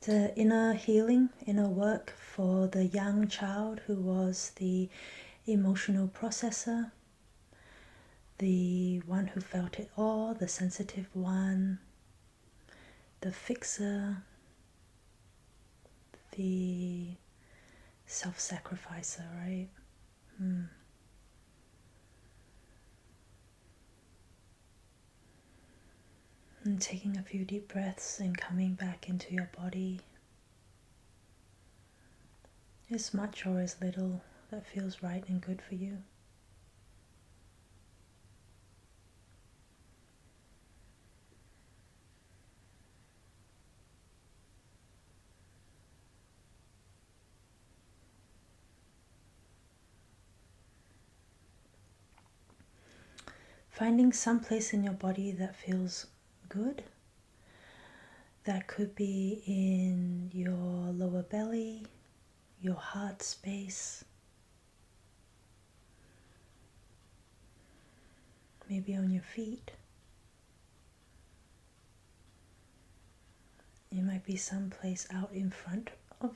The inner healing, inner work for the young child who was the emotional processor, the one who felt it all, the sensitive one, the fixer, the self-sacrificer, right? And taking a few deep breaths and coming back into your body. As much or as little that feels right and good for you. Finding some place in your body that feels good. That could be in your lower belly, your heart space, maybe on your feet. It might be some place out in front of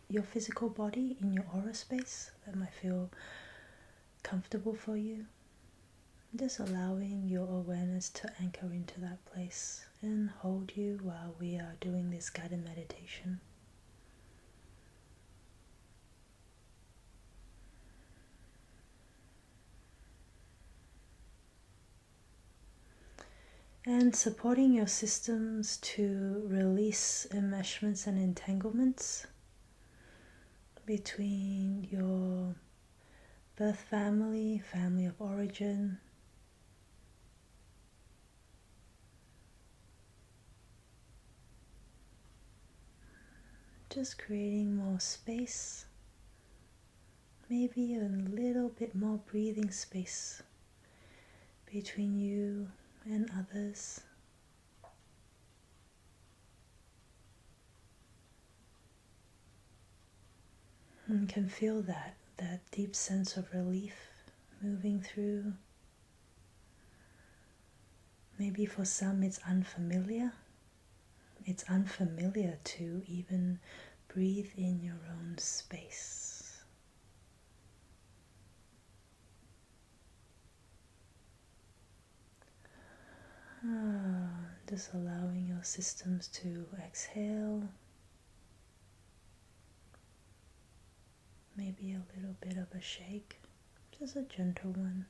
your physical body, in your aura space, that might feel comfortable for you. Just allowing your awareness to anchor into that place and hold you while we are doing this guided meditation. And supporting your systems to release enmeshments and entanglements between your birth family, family of origin, just creating more space, maybe a little bit more breathing space between you and others. And can feel that deep sense of relief moving through. Maybe for some it's unfamiliar. It's unfamiliar to even breathe in your own space. Just allowing your systems to exhale. Maybe a little bit of a shake, just a gentle one.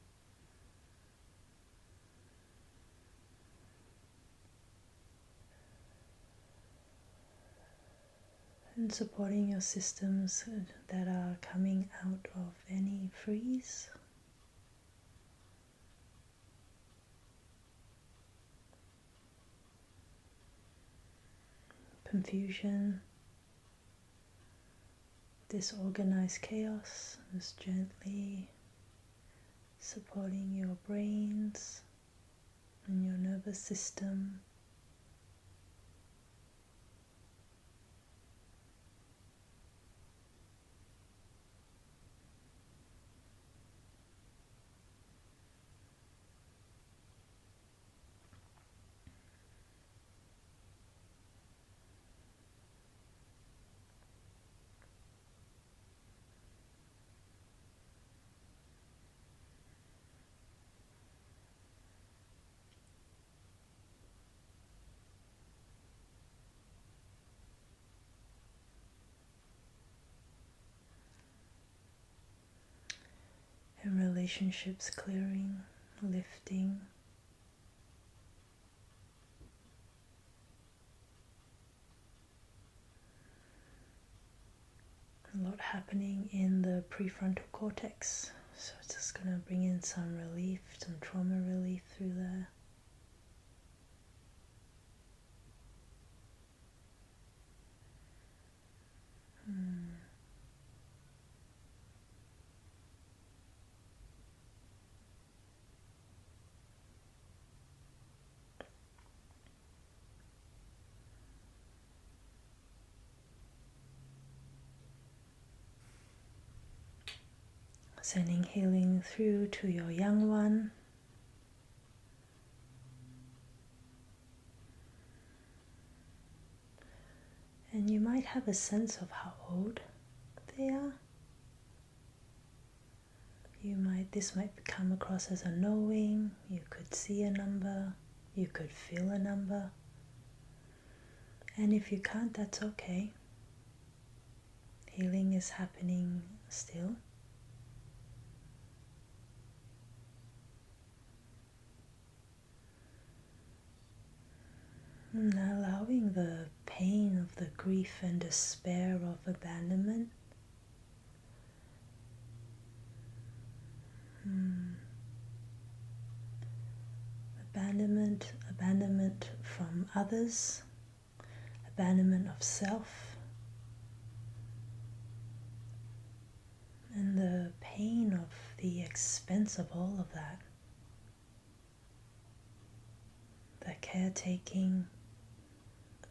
And supporting your systems that are coming out of any freeze. Confusion, disorganized chaos, just gently supporting your brains and your nervous system. And relationships clearing, lifting. A lot happening in the prefrontal cortex, so it's just going to bring in some relief, some trauma relief through there. Sending healing through to your young one. And you might have a sense of how old they are. This might come across as a knowing. You could see a number, you could feel a number. And if you can't, that's okay. Healing is happening still. And allowing the pain of the grief and despair of abandonment. Abandonment from others, abandonment of self, and the pain of the expense of all of that. The caretaking,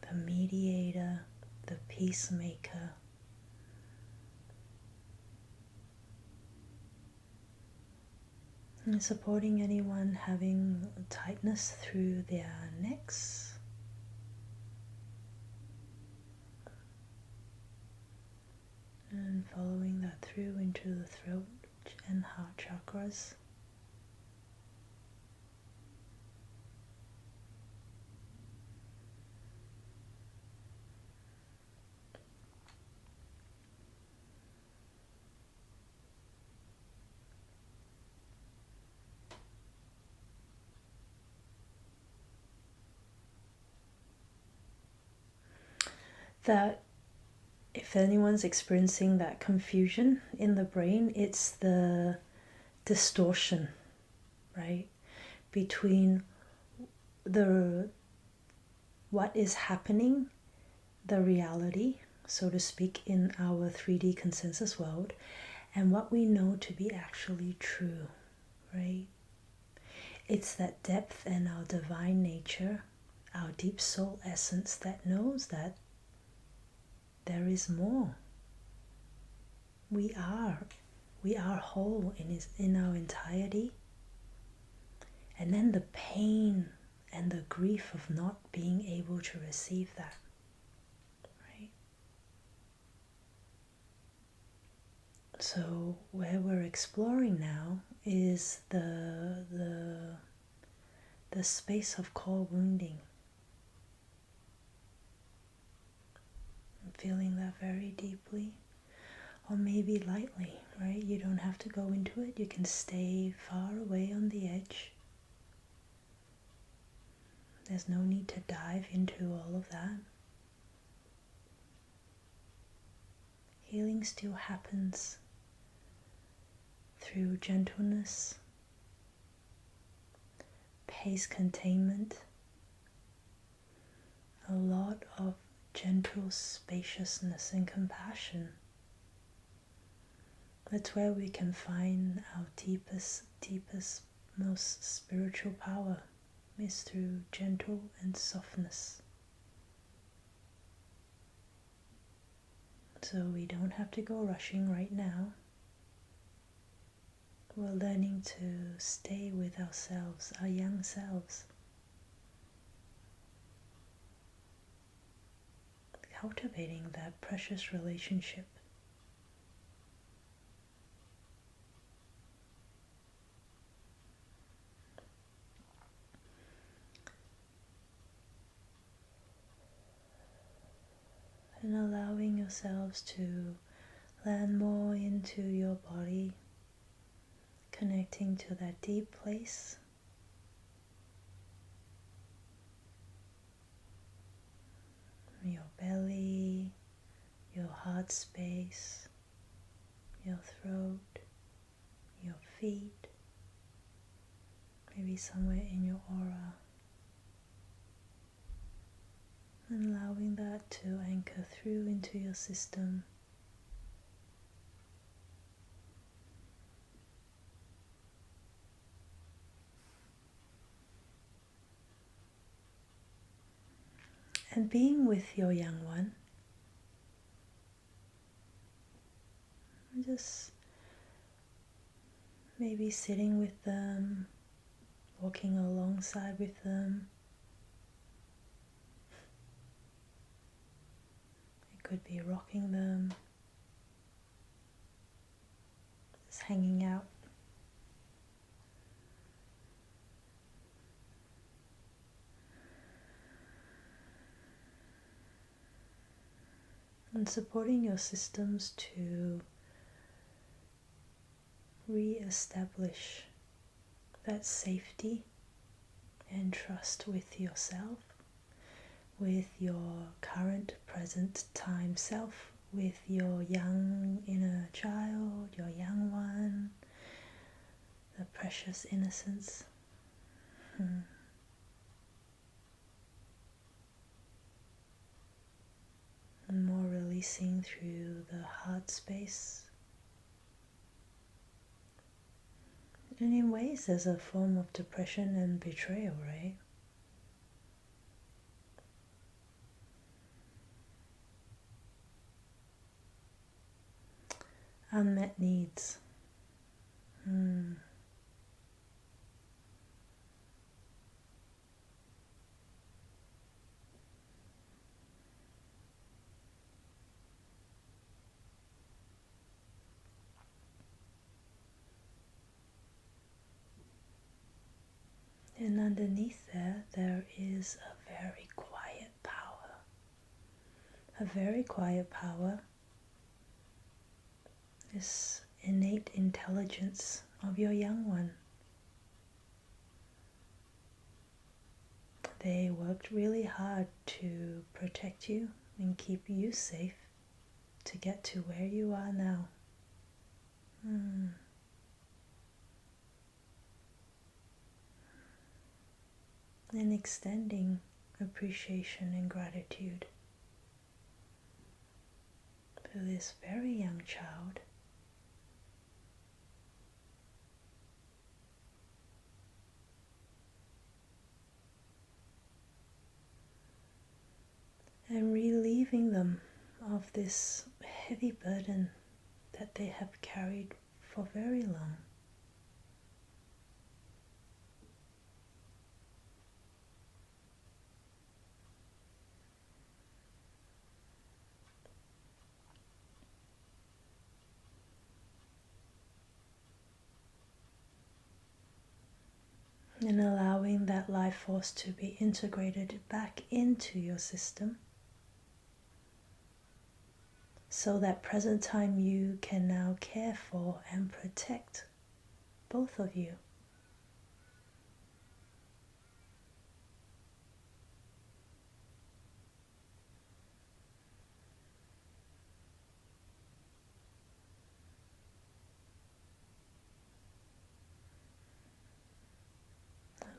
the mediator, the peacemaker. And supporting anyone having tightness through their necks. And following that through into the throat and heart chakras. That if anyone's experiencing that confusion in the brain, it's the distortion, right, between what is happening, the reality, so to speak, in our 3D consensus world, and what we know to be actually true, right? It's that depth and our divine nature, our deep soul essence that knows that there is more. We are whole in our entirety. And then the pain and the grief of not being able to receive that, right? So where we're exploring now is the space of core wounding. Feeling that very deeply, or maybe lightly, right? You don't have to go into it. You can stay far away on the edge. There's no need to dive into all of that. Healing still happens through gentleness, pace containment, a lot of gentle spaciousness and compassion. That's where we can find our deepest, most spiritual power, is through gentle and softness. So we don't have to go rushing right now. We're learning to stay with ourselves, our young selves. Cultivating that precious relationship. And allowing yourselves to land more into your body, connecting to that deep place. Your belly, your heart space, your throat, your feet, maybe somewhere in your aura. And allowing that to anchor through into your system. And being with your young one, just maybe sitting with them, walking alongside with them, could be rocking them, just hanging out. And supporting your systems to re-establish that safety and trust with yourself, with your current present time self, with your young inner child, your young one, the precious innocence. And more releasing through the heart space. And in ways there's a form of depression and betrayal, right? Unmet needs. And underneath there is a very quiet power. A very quiet power. This innate intelligence of your young one. They worked really hard to protect you and keep you safe to get to where you are now. And extending appreciation and gratitude for this very young child. And relieving them of this heavy burden that they have carried for very long. And allowing that life force to be integrated back into your system, so that present time you can now care for and protect both of you.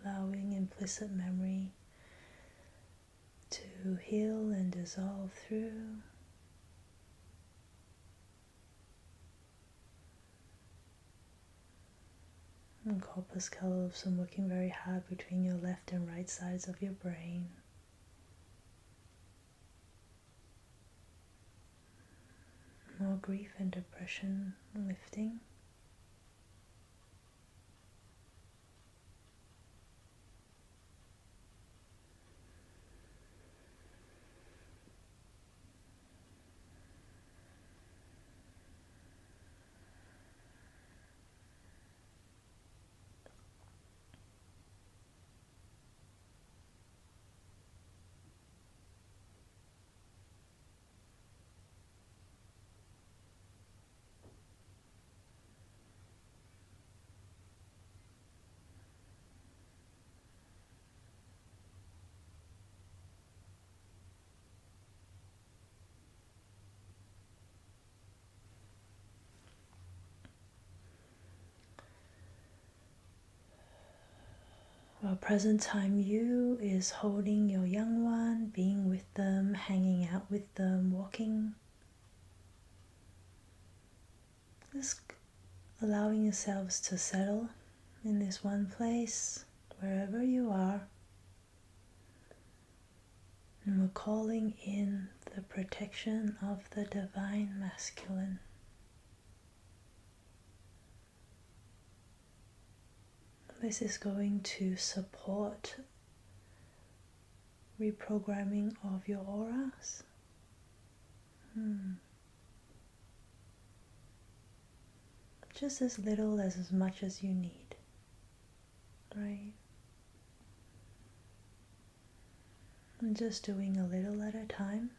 Allowing implicit memory to heal and dissolve through. And corpus callosum working very hard between your left and right sides of your brain. More grief and depression lifting. While present time you is holding your young one, being with them, hanging out with them, walking. Just allowing yourselves to settle in this one place, wherever you are. And we're calling in the protection of the divine masculine. This is going to support reprogramming of your auras, just as little as much as you need, right? And just doing a little at a time.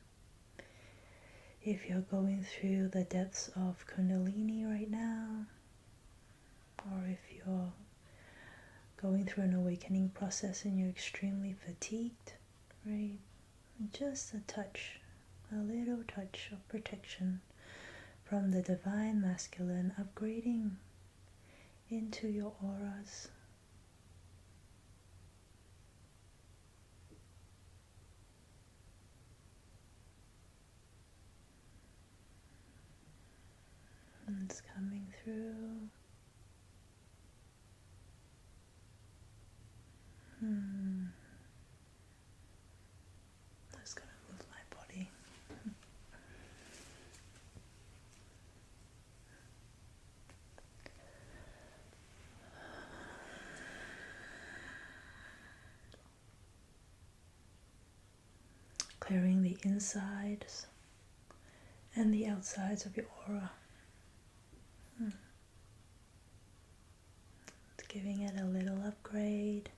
If you're going through the depths of Kundalini right now, or if you're going through an awakening process and you're extremely fatigued, right? Just a little touch of protection from the divine masculine upgrading into your auras. And it's coming through. Just gonna move my body. Clearing the insides and the outsides of your aura. Giving it a little upgrade.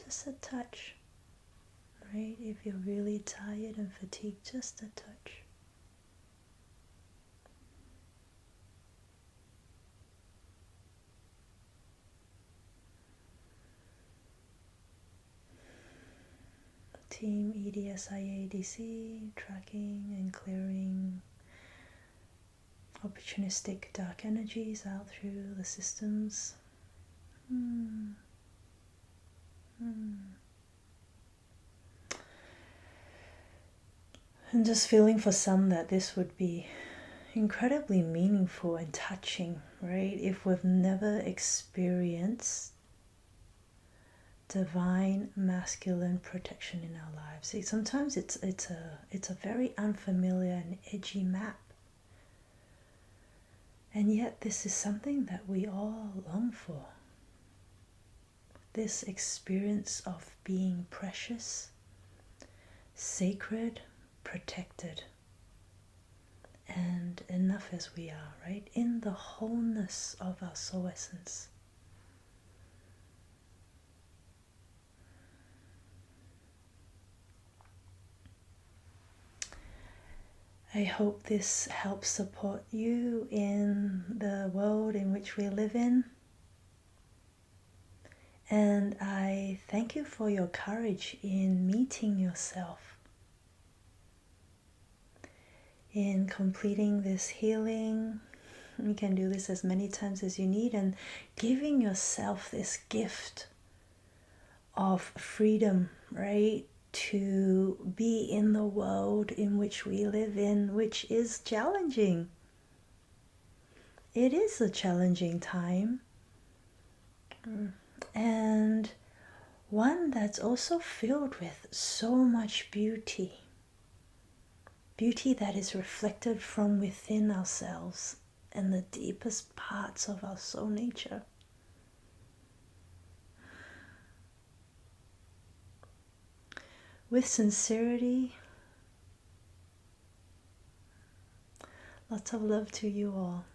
Just a touch, right? If you're really tired and fatigued, just a touch. Team EDSIADC, tracking and clearing opportunistic dark energies out through the systems. And just feeling for some that this would be incredibly meaningful and touching, right? If we've never experienced divine masculine protection in our lives. See, sometimes it's a very unfamiliar and edgy map. And yet this is something that we all long for. This experience of being precious, sacred, protected, and enough as we are, right? In the wholeness of our soul essence. I hope this helps support you in the world in which we live in. And I thank you for your courage in meeting yourself, in completing this healing. You can do this as many times as you need, and giving yourself this gift of freedom, right? To be in the world in which we live in, which is challenging. It is a challenging time. And one that's also filled with so much beauty. Beauty that is reflected from within ourselves and the deepest parts of our soul nature. With sincerity, lots of love to you all.